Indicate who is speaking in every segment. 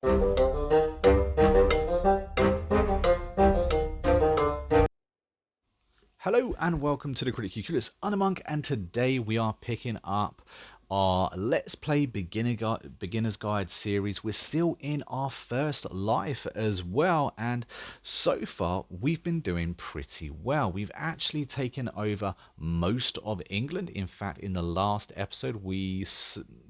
Speaker 1: Hello and welcome to the Critically Clueless Monk, and today we are picking up our Let's Play Beginner's Guide series. We're still in our first life as well, and so far we've been doing pretty well. We've actually taken over most of England. In fact, in the last episode we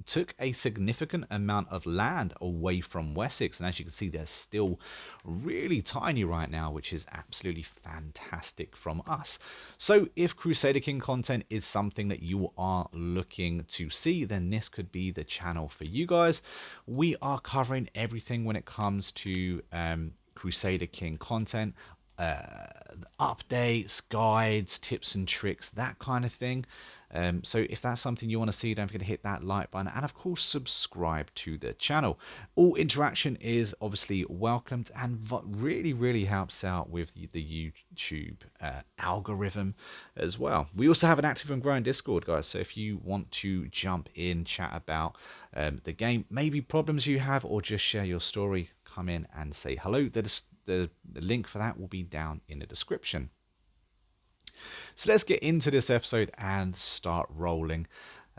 Speaker 1: took a significant amount of land away from Wessex, and as you can see they're still really tiny right now, which is absolutely fantastic from us. So if Crusader King content is something that you are looking to see, then this could be the channel for you guys. We are covering everything when it comes to Crusader King content, updates, guides, tips and tricks, that kind of thing. So if that's something you want to see, don't forget to hit that like button and of course subscribe to the channel. All interaction is obviously welcomed and really helps out with the YouTube algorithm as well. We also have an active and growing Discord, guys, so if you want to jump in, chat about the game, maybe problems you have, or just share your story, come in and say hello. The link for that will be down in the description. So let's get into this episode and start rolling.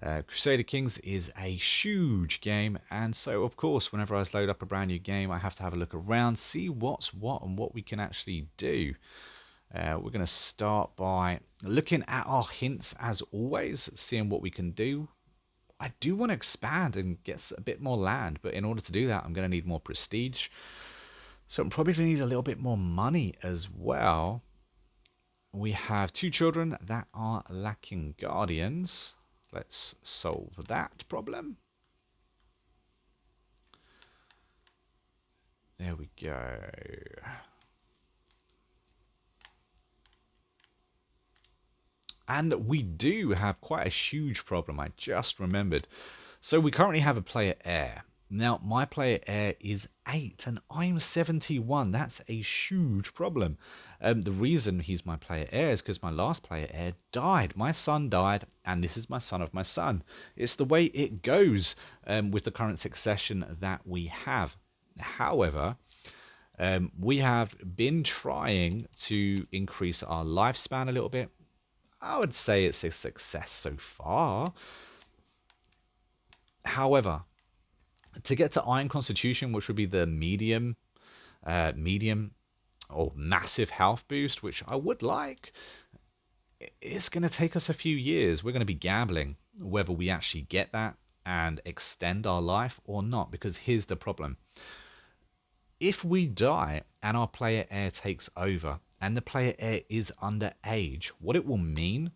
Speaker 1: Crusader Kings is a huge game, and so of course whenever I load up a brand new game I have to have a look around, see what's what and what we can actually do. We're going to start by looking at our hints as always, seeing what we can do. I do want to expand and get a bit more land, but in order to do that I'm going to need more prestige. So I'm probably going to need a little bit more money as well. We have 2 children that are lacking guardians. Let's solve that problem. There we go. And we do have quite a huge problem, I just remembered. So we currently have a player heir. Now, my player heir is 8 and I'm 71. That's a huge problem. The reason he's my player heir is because my last player heir died. My son died, and this is my son of my son. It's the way it goes with the current succession that we have. However, we have been trying to increase our lifespan a little bit. I would say it's a success so far. However, to get to Iron Constitution, which would be the medium or massive health boost, which I would like, it's going to take us a few years. We're going to be gambling whether we actually get that and extend our life or not, because here's the problem. If we die and our player heir takes over and the player heir is underage, what it will mean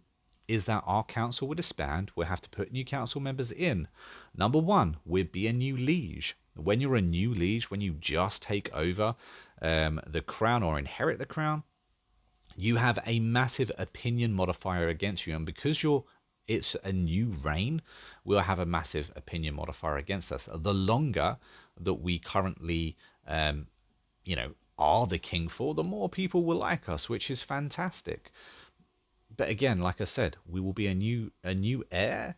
Speaker 1: is that our council will disband. We'll have to put new council members in. Number 1, we'll be a new liege. When you're a new liege, when you just take over the crown or inherit the crown, you have a massive opinion modifier against you. And because it's a new reign, we'll have a massive opinion modifier against us. The longer that we currently are the king for, the more people will like us, which is fantastic. But again, like I said, we will be a new heir,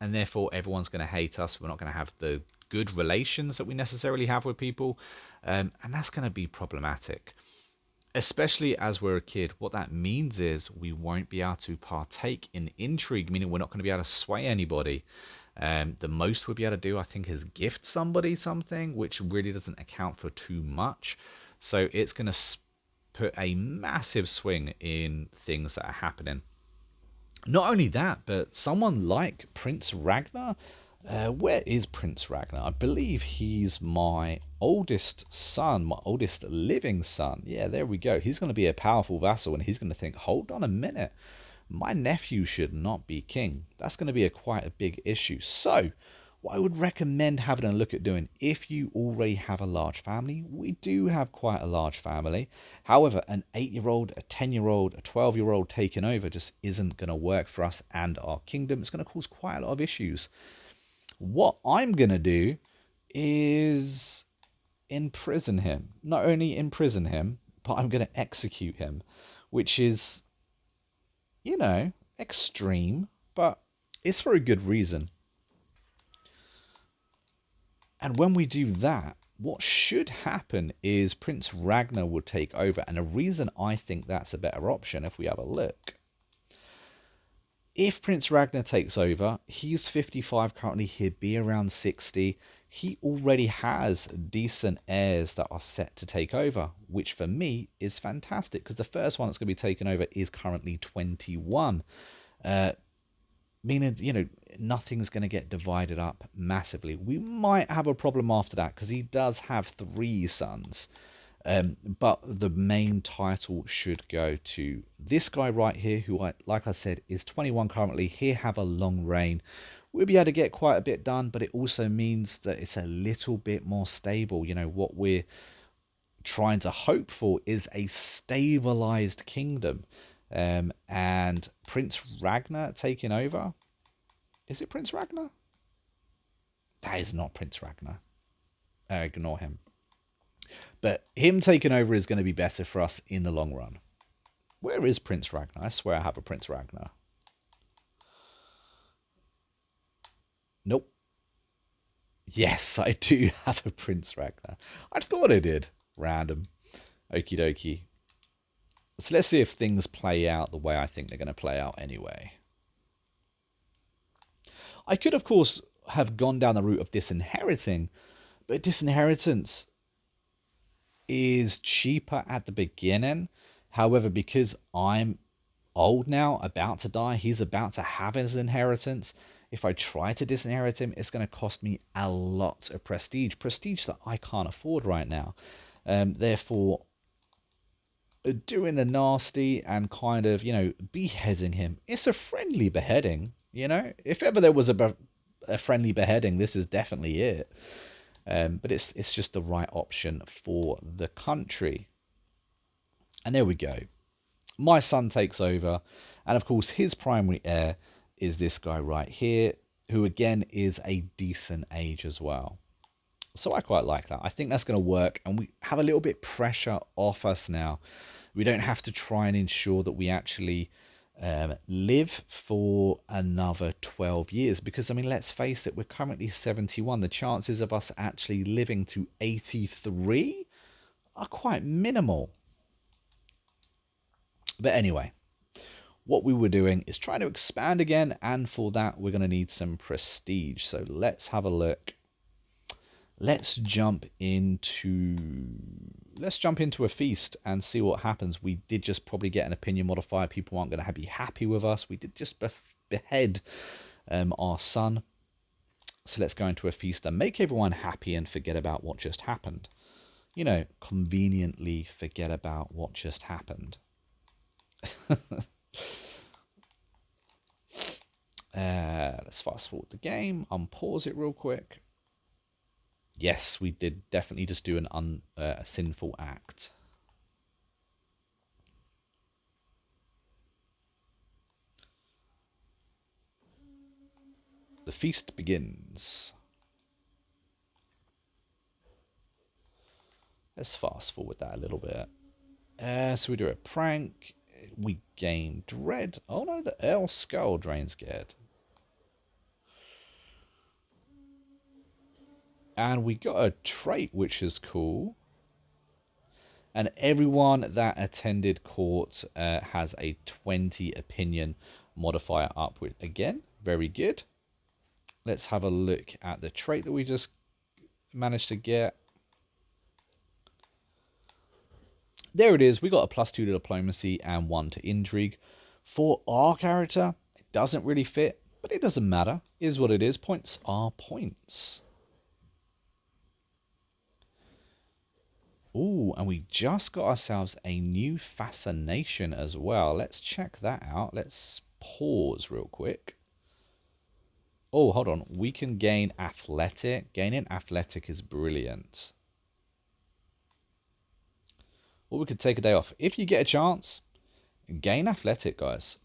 Speaker 1: and therefore everyone's going to hate us. We're not going to have the good relations that we necessarily have with people, and that's going to be problematic, especially as we're a kid. What that means is we won't be able to partake in intrigue, meaning we're not going to be able to sway anybody. The most we'll be able to do, I think, is gift somebody something, which really doesn't account for too much. So it's going to put a massive swing in things that are happening. Not only that, but someone like Prince Ragnar. Where is Prince Ragnar? I believe he's my oldest son, my oldest living son. Yeah, there we go. He's going to be a powerful vassal, and he's going to think, hold on a minute, my nephew should not be king. That's going to be quite a big issue. So what I would recommend having a look at doing, if you already have a large family, we do have quite a large family. However, an 8-year-old, a 10-year-old, a 12-year-old taking over just isn't going to work for us and our kingdom. It's going to cause quite a lot of issues. What I'm going to do is imprison him. Not only imprison him, but I'm going to execute him, which is, extreme, but it's for a good reason. And when we do that, what should happen is Prince Ragnar will take over. And the reason I think that's a better option, if we have a look, if Prince Ragnar takes over, he's 55 currently, he'd be around 60. He already has decent heirs that are set to take over, which for me is fantastic because the first one that's going to be taken over is currently 21. Meaning, nothing's going to get divided up massively. We might have a problem after that because he does have 3 sons. But the main title should go to this guy right here, who, like I said, is 21 currently. He have a long reign. We'll be able to get quite a bit done, but it also means that it's a little bit more stable. What we're trying to hope for is a stabilized kingdom. And Prince Ragnar taking over. Is it Prince Ragnar? That is not Prince Ragnar. Ignore him. But him taking over is going to be better for us in the long run. Where is Prince Ragnar? I swear I have a Prince Ragnar. Nope. Yes, I do have a Prince Ragnar. I thought I did. Random. Okie dokie. So let's see if things play out the way I think they're going to play out anyway. I could, of course, have gone down the route of disinheriting, but disinheritance is cheaper at the beginning. However, because I'm old now, about to die, he's about to have his inheritance. If I try to disinherit him, it's going to cost me a lot of prestige that I can't afford right now. Therefore, doing the nasty and kind of, beheading him, it's a friendly beheading. If ever there was a friendly beheading, this is definitely it. But it's just the right option for the country. And there we go. My son takes over. And of course, his primary heir is this guy right here, who again is a decent age as well. So I quite like that. I think that's going to work. And we have a little bit pressure off us now. We don't have to try and ensure that we actually live for another 12 years. Because, let's face it, we're currently 71. The chances of us actually living to 83 are quite minimal. But anyway, what we were doing is trying to expand again. And for that, we're going to need some prestige. So let's have a look. Let's jump into a feast and see what happens. We did just probably get an opinion modifier. People aren't going to be happy with us. We did just behead our son. So let's go into a feast and make everyone happy and forget about what just happened. Conveniently forget about what just happened. Let's fast forward the game. Unpause it real quick. Yes, we did definitely just do a sinful act. The feast begins. Let's fast forward that a little bit. So we do a prank. We gain dread. Oh no, the Earl Skull drains scared. And we got a trait, which is cool. And everyone that attended court has a 20 opinion modifier up with. Again, very good. Let's have a look at the trait that we just managed to get. There it is. We got a +2 to diplomacy and 1 to intrigue. For our character, it doesn't really fit, but it doesn't matter. It is what it is. Points are points. Ooh, and we just got ourselves a new fascination as well. Let's check that out. Let's pause real quick. Oh, hold on. We can gain athletic. Gaining athletic is brilliant. Or we could take a day off. If you get a chance, gain athletic, guys.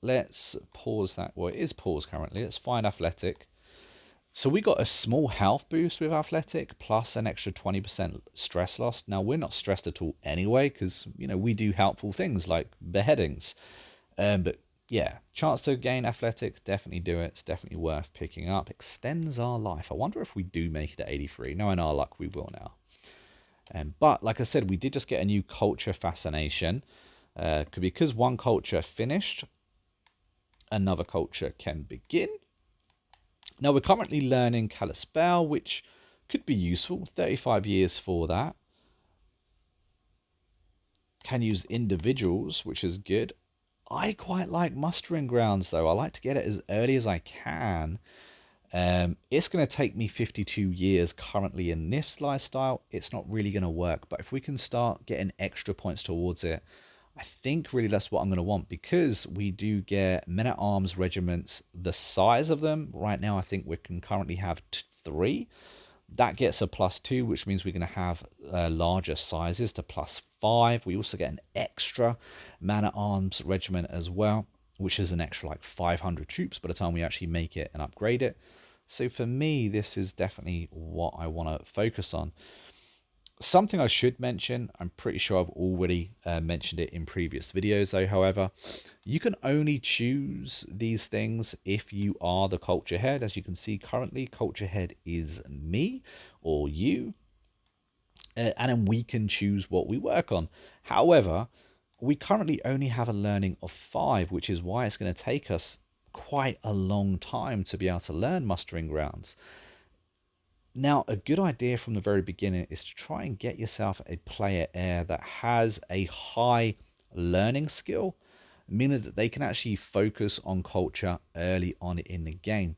Speaker 1: Let's pause that. Well, it is paused currently. Let's find athletic. So we got a small health boost with athletic plus an extra 20% stress loss. Now, we're not stressed at all anyway because, we do helpful things like beheadings. But Yeah, chance to gain athletic, definitely do it. It's definitely worth picking up. Extends our life. I wonder if we do make it at 83. Knowing our luck, we will now. But like I said, we did just get a new culture fascination. Because one culture finished, another culture can begin. Now we're currently learning Kalispell, which could be useful. 35 years for that. Can use individuals, which is good. I quite like mustering grounds though. I like to get it as early as I can. It's going to take me 52 years currently in this lifestyle. It's not really going to work. But if we can start getting extra points towards it, I think really that's what I'm going to want, because we do get men-at-arms regiments, the size of them. Right now, I think we can currently have 3. That gets a +2, which means we're going to have larger sizes to +5. We also get an extra man-at-arms regiment as well, which is an extra like 500 troops by the time we actually make it and upgrade it. So for me, this is definitely what I want to focus on. Something I should mention, I'm pretty sure I've already mentioned it in previous videos though, however, you can only choose these things if you are the culture head. As you can see currently, culture head is me or you, and then we can choose what we work on. However, we currently only have a learning of 5, which is why it's going to take us quite a long time to be able to learn mustering grounds. Now, a good idea from the very beginning is to try and get yourself a player heir that has a high learning skill, meaning that they can actually focus on culture early on in the game.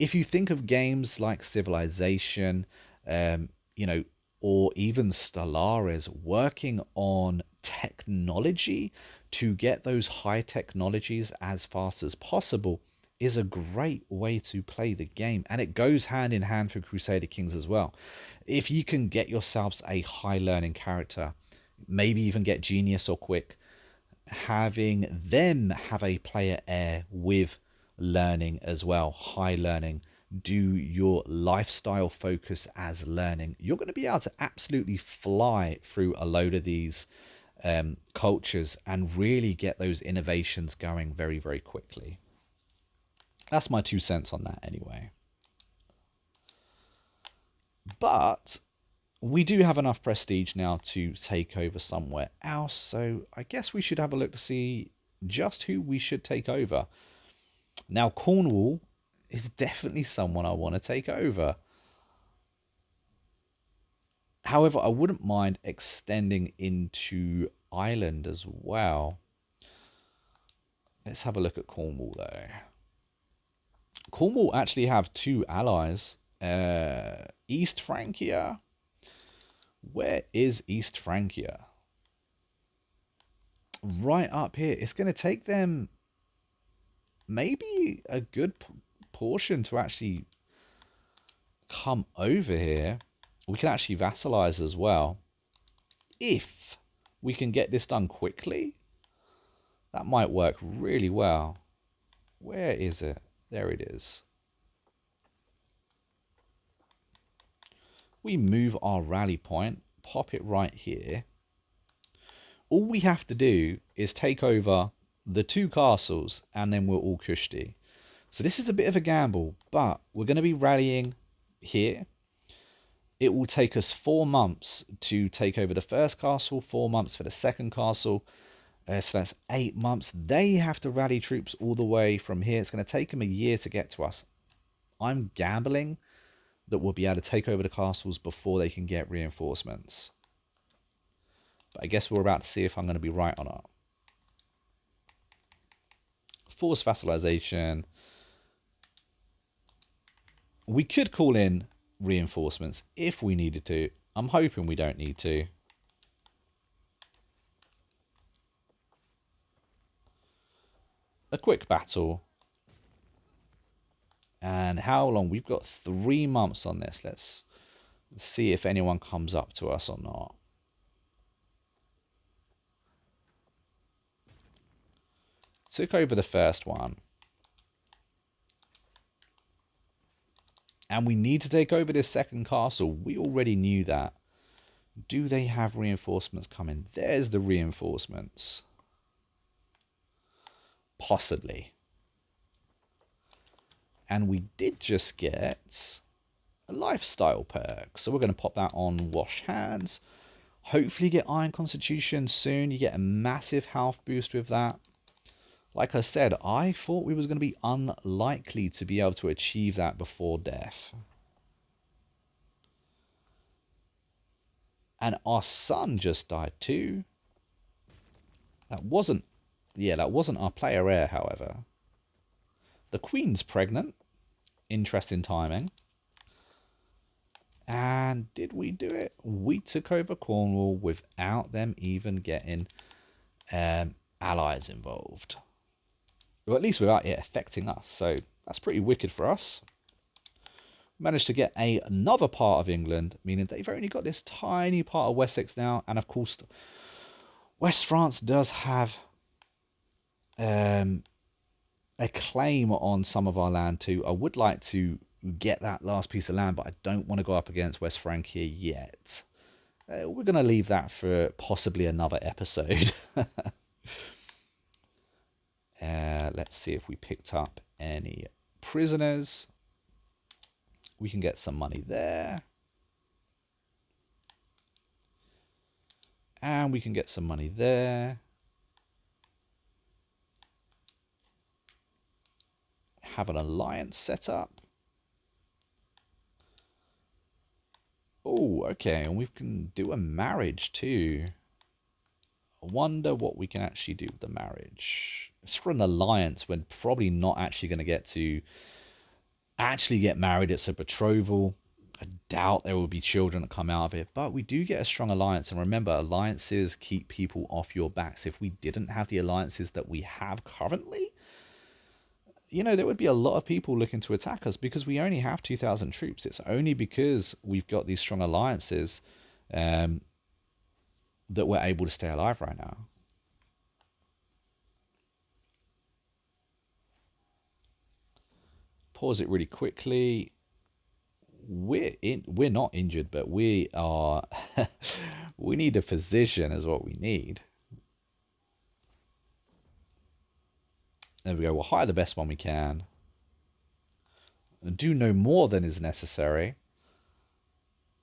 Speaker 1: If you think of games like Civilization, you know, or even Stellaris, working on technology to get those high technologies as fast as possible is a great way to play the game, and it goes hand in hand for Crusader Kings as well. If you can get yourselves a high learning character, maybe even get Genius or Quick, having them have a player heir with learning as well, high learning, do your lifestyle focus as learning, you're going to be able to absolutely fly through a load of these cultures and really get those innovations going very, very quickly. That's my 2 cents on that anyway. But we do have enough prestige now to take over somewhere else, so I guess we should have a look to see just who we should take over. Now, Cornwall is definitely someone I want to take over. However, I wouldn't mind extending into Ireland as well. Let's have a look at Cornwall though. Cornwall actually have 2 allies. East Francia. Where is East Francia? Right up here. It's going to take them maybe a good portion to actually come over here. We can actually vassalize as well. If we can get this done quickly, that might work really well. Where is it? There it is. We move our rally point, pop it right here. All we have to do is take over the 2 castles and then we're all cushy. So this is a bit of a gamble, but we're going to be rallying here. It will take us 4 months to take over the first castle, 4 months for the second castle. So that's 8 months. They have to rally troops all the way from here. It's going to take them a year to get to us. I'm gambling that we'll be able to take over the castles before they can get reinforcements. But I guess we're about to see if I'm going to be right or not. Forced vassalization. We could call in reinforcements if we needed to. I'm hoping we don't need to. A quick battle. And how long? We've got 3 months on this. Let's see if anyone comes up to us or not. Took over the first one. And we need to take over this second castle. We already knew that. Do they have reinforcements coming? There's the reinforcements. Possibly. And we did just get a lifestyle perk. So we're going to pop that on wash hands. Hopefully get Iron Constitution soon. You get a massive health boost with that. Like I said, I thought we was going to be unlikely to be able to achieve that before death. And our son just died too. That wasn't our player heir, however. The Queen's pregnant. Interesting timing. And did we do it? We took over Cornwall without them even getting allies involved. Or at least without it affecting us. So that's pretty wicked for us. Managed to get another part of England, meaning they've only got this tiny part of Wessex now. And of course, West France does have a claim on some of our land too. I would like to get that last piece of land, but I don't want to go up against West Francia yet. We're going to leave that for possibly another episode. Let's see if we picked up any prisoners. We can get some money there. And we can get some money there. Have an alliance set up. Oh, okay. And we can do a marriage too. I wonder what we can actually do with the marriage. It's for an alliance. We're probably not actually going to get to actually get married. It's a betrothal. I doubt there will be children that come out of it, but we do get a strong alliance. And remember, alliances keep people off your backs. If we didn't have the alliances that we have currently, you know, there would be a lot of people looking to attack us because we only have 2,000 troops. It's only because we've got these strong alliances that we're able to stay alive right now. Pause it really quickly. We're not injured, but we are we need a physician is what we need. There we go. We'll hire the best one we can. Do no more than is necessary.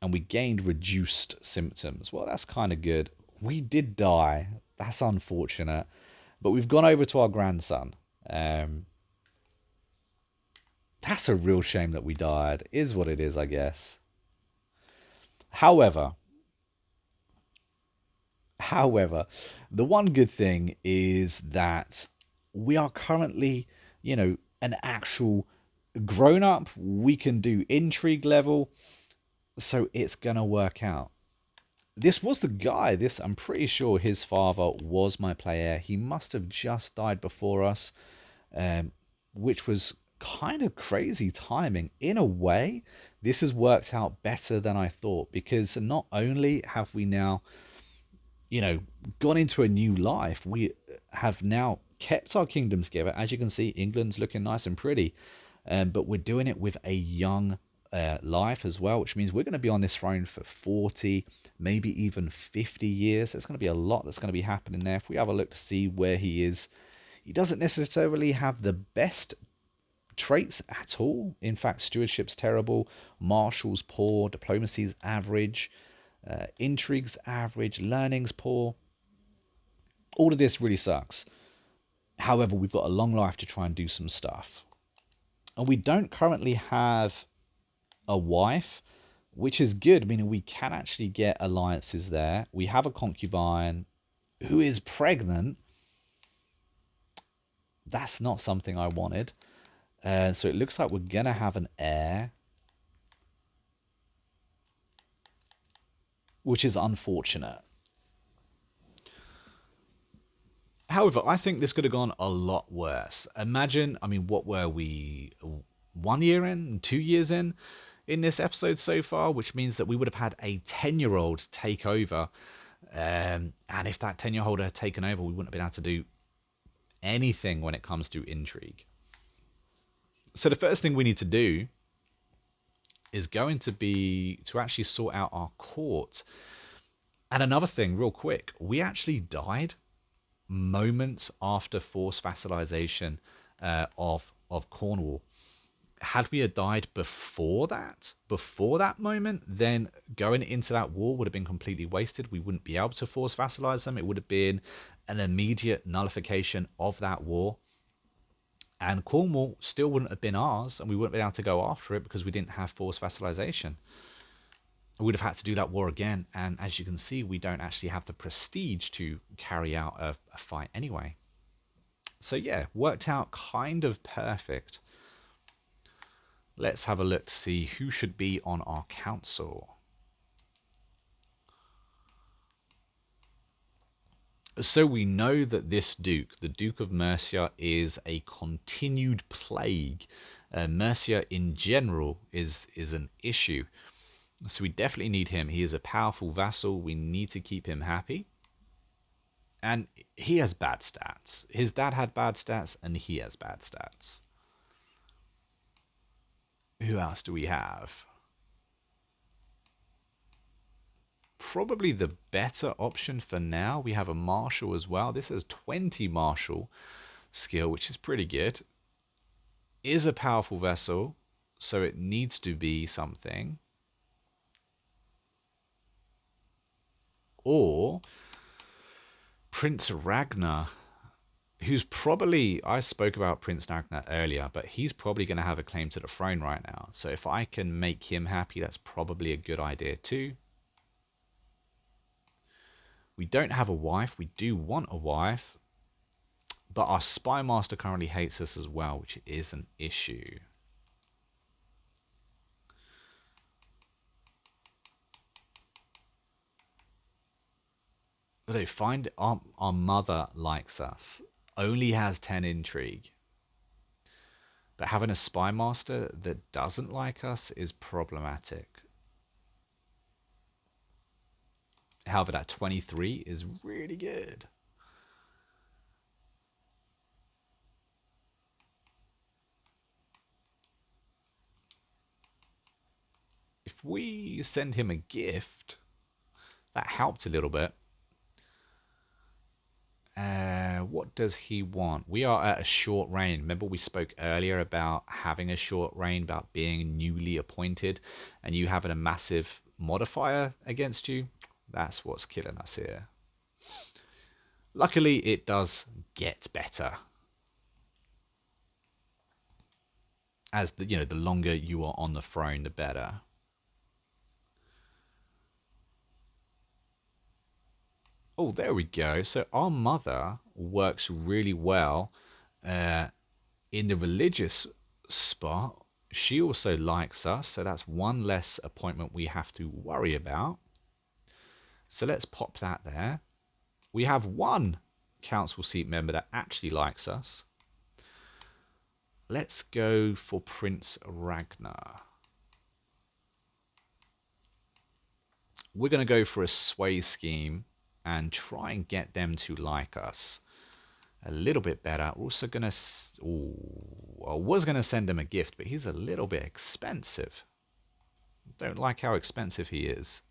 Speaker 1: And we gained reduced symptoms. Well, that's kind of good. We did die. That's unfortunate. But we've gone over to our grandson. That's a real shame that we died. Is what it is, I guess. However, the one good thing is that we are currently, you know, an actual grown up. We can do intrigue level. So it's going to work out. This was the guy. I'm pretty sure his father was my player. He must have just died before us, which was kind of crazy timing. In a way, this has worked out better than I thought because not only have we now, you know, gone into a new life, we have now kept our kingdom together. As you can see, England's looking nice and pretty, but we're doing it with a young life as well, which means we're going to be on this throne for 40, maybe even 50 years. There's going to be a lot that's going to be happening there. If we have a look to see where he is, he doesn't necessarily have the best traits at all. In fact, stewardship's terrible, marshal's poor, diplomacy's average, intrigue's average, learning's poor. All of this really sucks. However, we've got a long life to try and do some stuff. And we don't currently have a wife, which is good, meaning we can actually get alliances there. We have a concubine who is pregnant. That's not something I wanted. So it looks like we're going to have an heir, which is unfortunate. However, I think this could have gone a lot worse. Imagine, I mean, what were we, 1 year in, 2 years in this episode so far, which means that we would have had a 10-year-old take over. And if that 10-year-old had taken over, we wouldn't have been able to do anything when it comes to intrigue. So the first thing we need to do is going to be to actually sort out our court. And another thing, real quick, we actually died moments after forced vassalization of Cornwall. Had we had died before that moment, then going into that war would have been completely wasted. We wouldn't be able to force vassalize them. It would have been an immediate nullification of that war. And Cornwall still wouldn't have been ours, and we wouldn't be able to go after it because we didn't have forced vassalization. We'd have had to do that war again, and as you can see, we don't actually have the prestige to carry out a fight anyway. So yeah, worked out kind of perfect. Let's have a look to see who should be on our council. So we know that this Duke, the Duke of Mercia, is a continued plague. Mercia in general is an issue. So we definitely need him. He is a powerful vassal. We need to keep him happy. And he has bad stats. His dad had bad stats, and he has bad stats. Who else do we have? Probably the better option for now. We have a marshal as well. This is 20 marshal skill, which is pretty good. Is a powerful vessel, so it needs to be something. Or Prince Ragnar, who's probably, I spoke about Prince Ragnar earlier, but he's probably going to have a claim to the throne right now. So if I can make him happy, that's probably a good idea too. We don't have a wife. We do want a wife. But our spy master currently hates us as well, which is an issue. Although find our mother likes us. Only has 10 intrigue. But having a spy master that doesn't like us is problematic. However, that 23 is really good. If we send him a gift, that helped a little bit. What does he want? We are at a short reign. Remember we spoke earlier about having a short reign, about being newly appointed, and you having a massive modifier against you? That's what's killing us here. Luckily, it does get better. As the longer you are on the throne, the better. Oh, there we go. So our mother works really well in the religious spot. She also likes us, so that's one less appointment we have to worry about. So let's pop that there. We have one council seat member that actually likes us. Let's go for Prince Ragnar. We're going to go for a sway scheme and try and get them to like us a little bit better. We're also going to... I was going to send him a gift, but he's a little bit expensive. Don't like how expensive he is.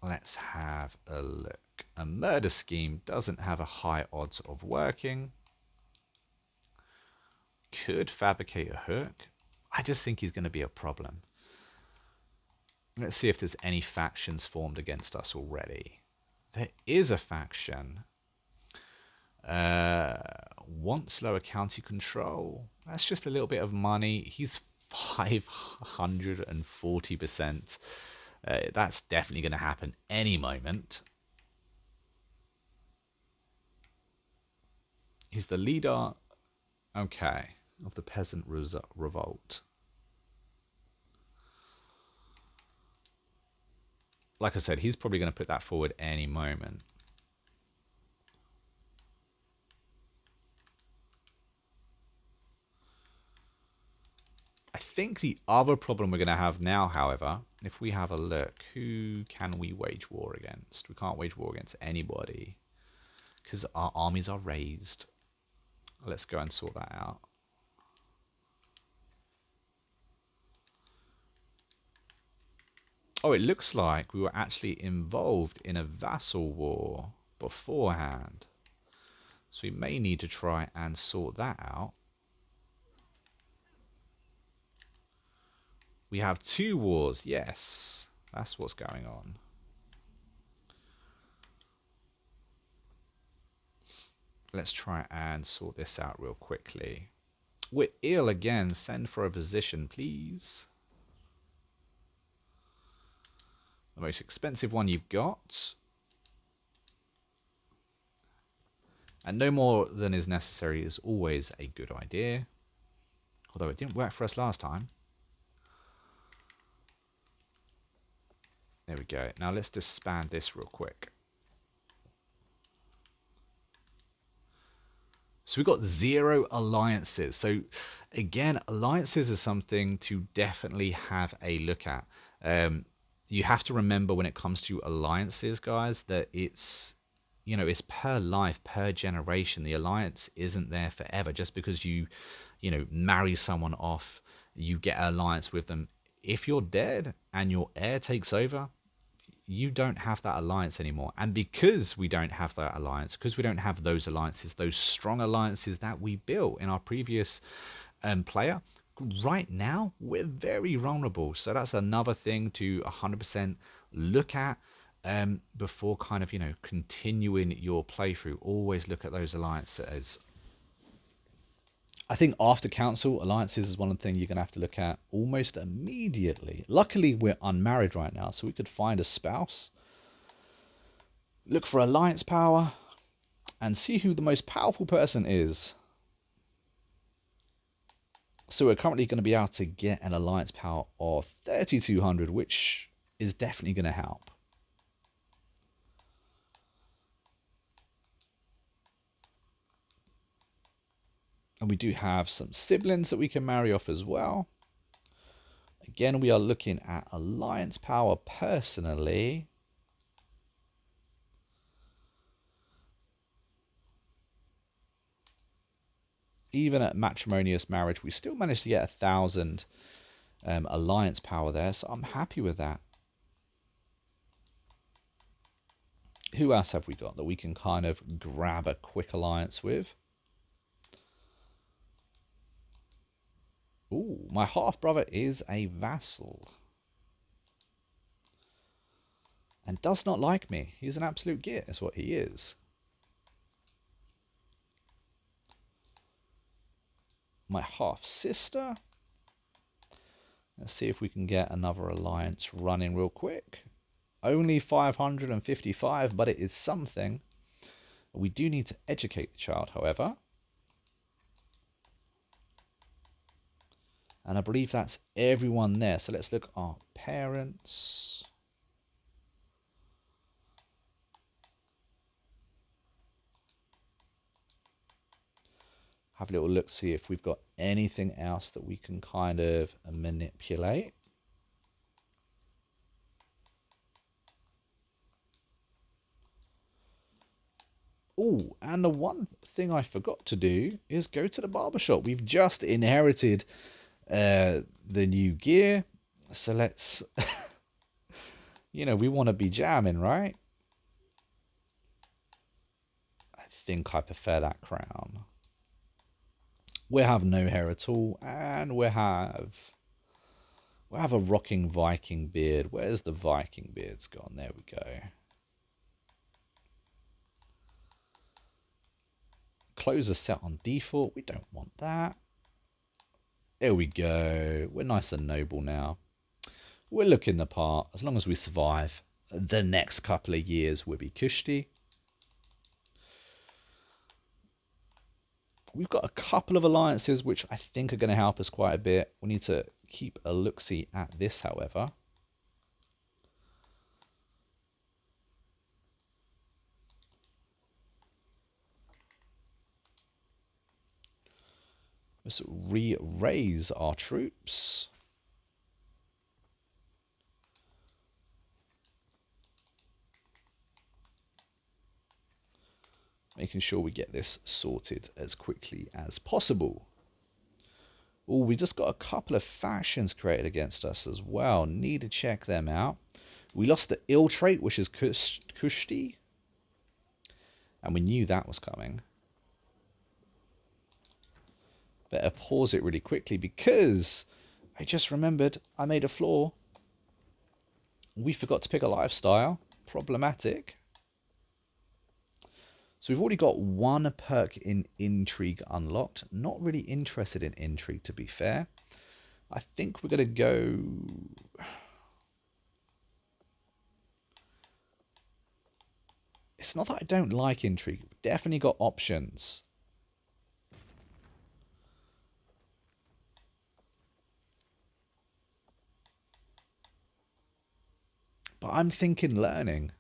Speaker 1: Let's have a look. A murder scheme doesn't have a high odds of working. Could fabricate a hook. I just think he's going to be a problem. Let's see if there's any factions formed against us already. There is a faction. Wants lower county control. That's just a little bit of money. He's 540%. That's definitely going to happen any moment. He's the leader, okay, of the peasant revolt. Like I said, he's probably going to put that forward any moment. I think the other problem we're going to have now, however, if we have a look, who can we wage war against? We can't wage war against anybody because our armies are raised. Let's go and sort that out. Oh, it looks like we were actually involved in a vassal war beforehand. So we may need to try and sort that out. We have 2 wars. Yes, that's what's going on. Let's try and sort this out real quickly. We're ill again. Send for a physician, please. The most expensive one you've got. And no more than is necessary is always a good idea. Although it didn't work for us last time. There we go. Now let's disband this real quick. So we've got 0 alliances. So again, alliances is something to definitely have a look at. You have to remember when it comes to alliances, guys, that it's, you know, it's per life, per generation. The alliance isn't there forever. Just because you know, marry someone off, you get an alliance with them. If you're dead and your heir takes over, you don't have that alliance anymore. And because we don't have that alliance, because we don't have those alliances, those strong alliances that we built in our previous player, right now we're very vulnerable. So that's another thing to 100% look at before kind of, you know, continuing your playthrough. Always look at those alliances. I think after council, alliances is one of the things you're going to have to look at almost immediately. Luckily, we're unmarried right now, so we could find a spouse, look for alliance power, and see who the most powerful person is. So we're currently going to be able to get an alliance power of 3,200, which is definitely going to help. And we do have some siblings that we can marry off as well. Again, we are looking at alliance power personally. Even at matrimonious marriage, we still managed to get 1,000 alliance power there, so I'm happy with that. Who else have we got that we can kind of grab a quick alliance with? Ooh, my half-brother is a vassal. And does not like me. He's an absolute git, is what he is. My half-sister. Let's see if we can get another alliance running real quick. Only 555, but it is something. We do need to educate the child, however. And I believe that's everyone there. So let's look at our parents. Have a little look, see if we've got anything else that we can kind of manipulate. Oh, and the one thing I forgot to do is go to the barbershop. We've just inherited the new gear. So let's, you know, we want to be jamming, right? I think I prefer that crown. We have no hair at all, and we have a rocking Viking beard. Where's the Viking beards gone? There we go. Clothes are set on default. We don't want that. There we go. We're nice and noble now. We're looking the part. As long as we survive the next couple of years, we'll be cushy. We've got a couple of alliances which I think are going to help us quite a bit. We need to keep a look-see at this, however. Let's re-raise our troops. Making sure we get this sorted as quickly as possible. Oh, we just got a couple of factions created against us as well. Need to check them out. We lost the ill trait, which is Kushti. And we knew that was coming. Better pause it really quickly because I just remembered I made a flaw. We forgot to pick a lifestyle. Problematic. So we've already got one perk in intrigue unlocked. Not really interested in intrigue, to be fair. I think we're going to go... It's not that I don't like intrigue. We've definitely got options. But I'm thinking learning.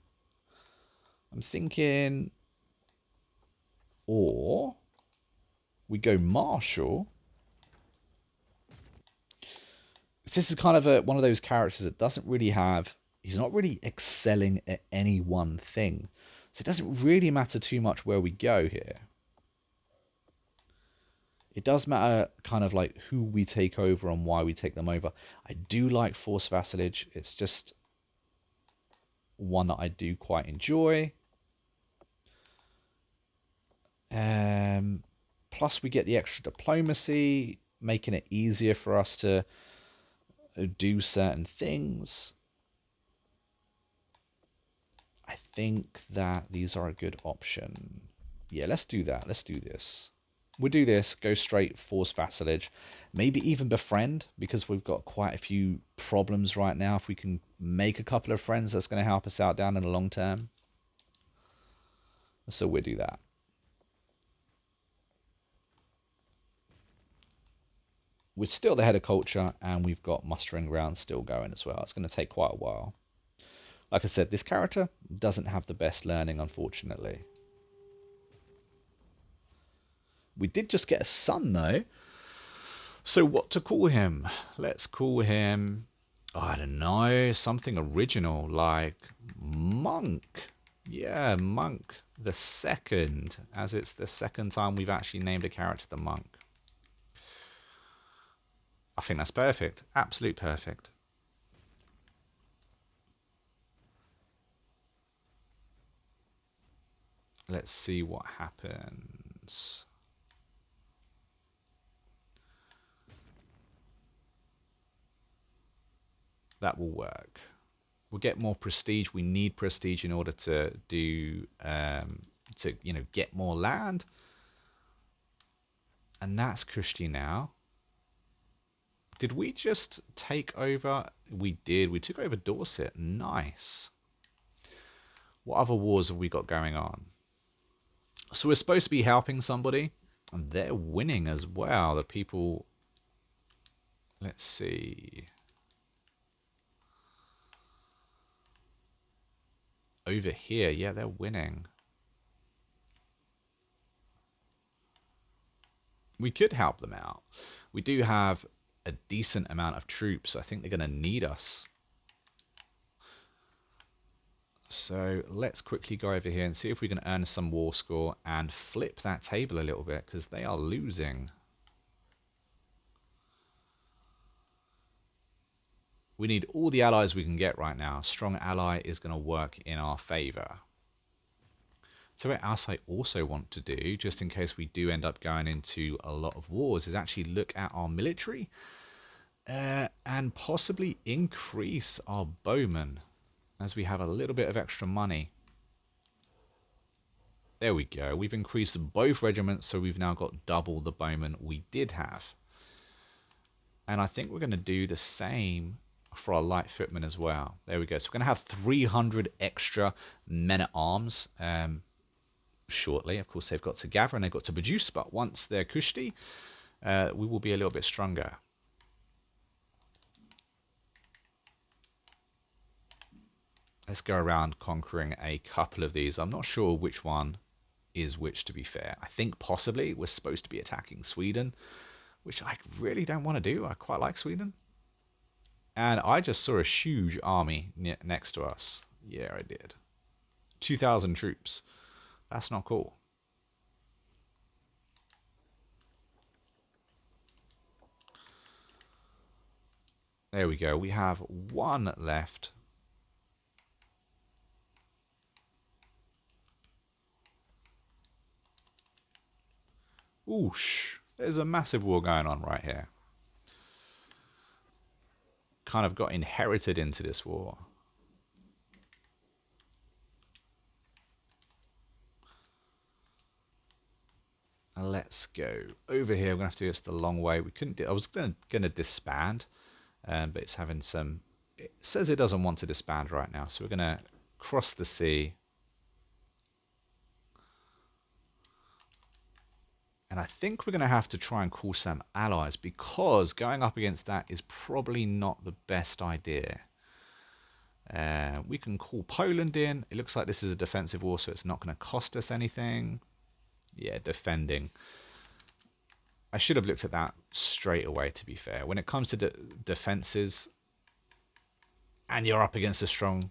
Speaker 1: I'm thinking... Or we go martial. This is kind of one of those characters that doesn't really have... He's not really excelling at any one thing. So it doesn't really matter too much where we go here. It does matter kind of like who we take over and why we take them over. I do like Force Vassalage. It's just one that I do quite enjoy. Plus we get the extra diplomacy, making it easier for us to do certain things. I think that these are a good option. Yeah, let's do that. Let's do this. We'll do this, go straight Force Vassalage. Maybe even Befriend, because we've got quite a few problems right now. If we can make a couple of friends, that's going to help us out down in the long term. So we'll do that. We're still the head of culture, and we've got mustering ground still going as well. It's going to take quite a while. Like I said, this character doesn't have the best learning, unfortunately. We did just get a son, though. So what to call him? Let's call him, I don't know, something original like Monk. Yeah, Monk the Second, as it's the second time we've actually named a character the Monk. I think that's perfect. Absolute perfect. Let's see what happens. That will work. We'll get more prestige. We need prestige in order to do get more land. And that's Kushti now. Did we just take over? We did. We took over Dorset. Nice. What other wars have we got going on? So we're supposed to be helping somebody, and they're winning as well. The people... Let's see. Over here, yeah, they're winning. We could help them out. We do have a decent amount of troops. I think they're going to need us. So let's quickly go over here and see if we can earn some war score and flip that table a little bit, because they are losing. We need all the allies we can get right now. Strong ally is going to work in our favour. So what else I also want to do, just in case we do end up going into a lot of wars, is actually look at our military and possibly increase our bowmen, as we have a little bit of extra money. There we go. We've increased both regiments, so we've now got double the bowmen we did have. And I think we're going to do the same for our light footmen as well. There we go. So we're going to have 300 extra men-at-arms shortly. Of course, they've got to gather and they've got to produce, but once they're Kushti, we will be a little bit stronger. Let's go around conquering a couple of these. I'm not sure which one is which, to be fair. I think possibly we're supposed to be attacking Sweden, which I really don't want to do. I quite like Sweden. And I just saw a huge army next to us. Yeah, I did. 2,000 troops. That's not cool. There we go. We have one left. Oosh. There's a massive war going on right here. Kind of got inherited into this war. Let's go over here. We're gonna have to do this the long way. We couldn't do. I was gonna disband, but it's having some. It says it doesn't want to disband right now, so we're gonna cross the sea. And I think we're going to have to try and call some allies, because going up against that is probably not the best idea. We can call Poland in. It looks like this is a defensive war, so it's not going to cost us anything. Yeah, defending. I should have looked at that straight away, to be fair. When it comes to defenses and you're up against a strong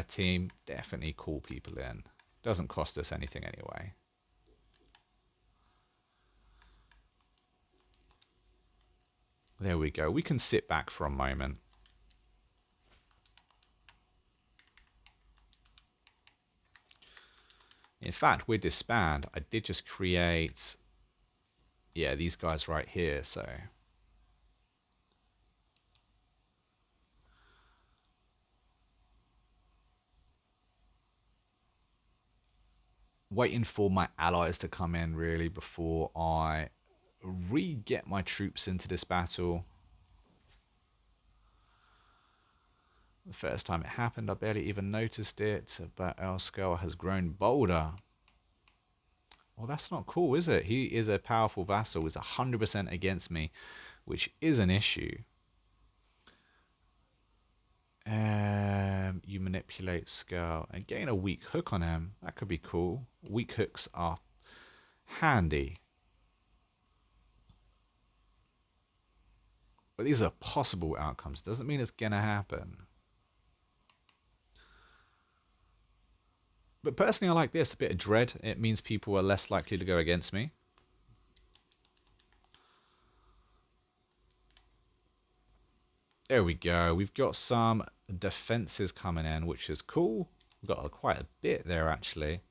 Speaker 1: team, definitely call people in. Doesn't cost us anything anyway. There we go. We can sit back for a moment. In fact, with disband, I did just create, yeah, these guys right here. So waiting for my allies to come in really before I re-get my troops into this battle. The first time it happened, I barely even noticed it, but Elskar has grown bolder. Well, that's not cool, is it? He is a powerful vassal. He's 100% against me, which is an issue. You manipulate Skull and gain a weak hook on him. That could be cool. Weak hooks are handy. But these are possible outcomes. Doesn't mean it's going to happen. But personally, I like this. A bit of dread. It means people are less likely to go against me. There we go. We've got some defenses coming in, which is cool. We've got quite a bit there, actually.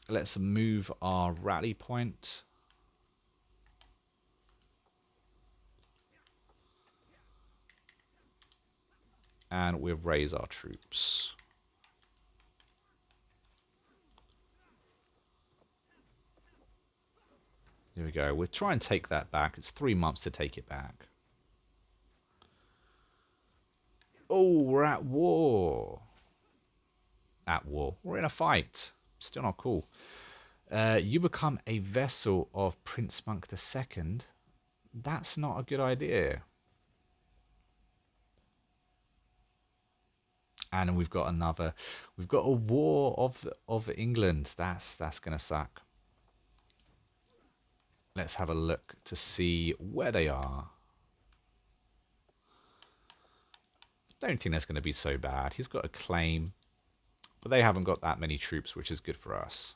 Speaker 1: Let's move our rally point. And we'll raise our troops. Here we go. We'll try and take that back. It's 3 months to take it back. Oh, we're at war. At war. We're in a fight. Still not cool. You become a vessel of Prince Monk II. That's not a good idea. And we've got another. We've got a war of England. That's gonna suck. Let's have a look to see where they are. Don't think that's going to be so bad. He's got a claim, but they haven't got that many troops, which is good for us.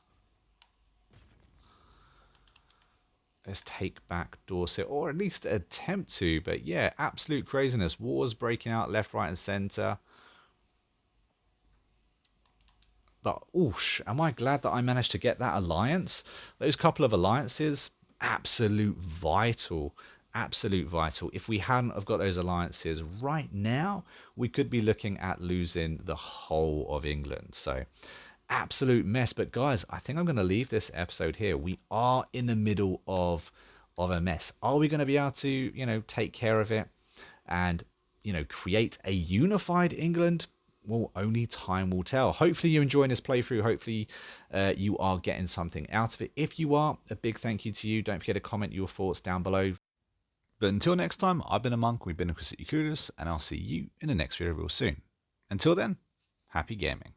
Speaker 1: Let's take back Dorset, or at least attempt to. But yeah, absolute craziness. Wars breaking out left, right, and centre. But oosh, am I glad that I managed to get that alliance? Those couple of alliances, absolute vital. Absolute vital. If we hadn't have got those alliances right now, we could be looking at losing the whole of England. So absolute mess. But guys, I think I'm going to leave this episode here. We are in the middle of a mess. Are we going to be able to, you know, take care of it and, you know, create a unified England? Well, only time will tell. Hopefully you're enjoying this playthrough. Hopefully you are getting something out of it. If you are, a big thank you to you. Don't forget to comment your thoughts down below. But until next time, I've been a monk, we've been a Critically Clueless, and I'll see you in the next video real soon. Until then, happy gaming.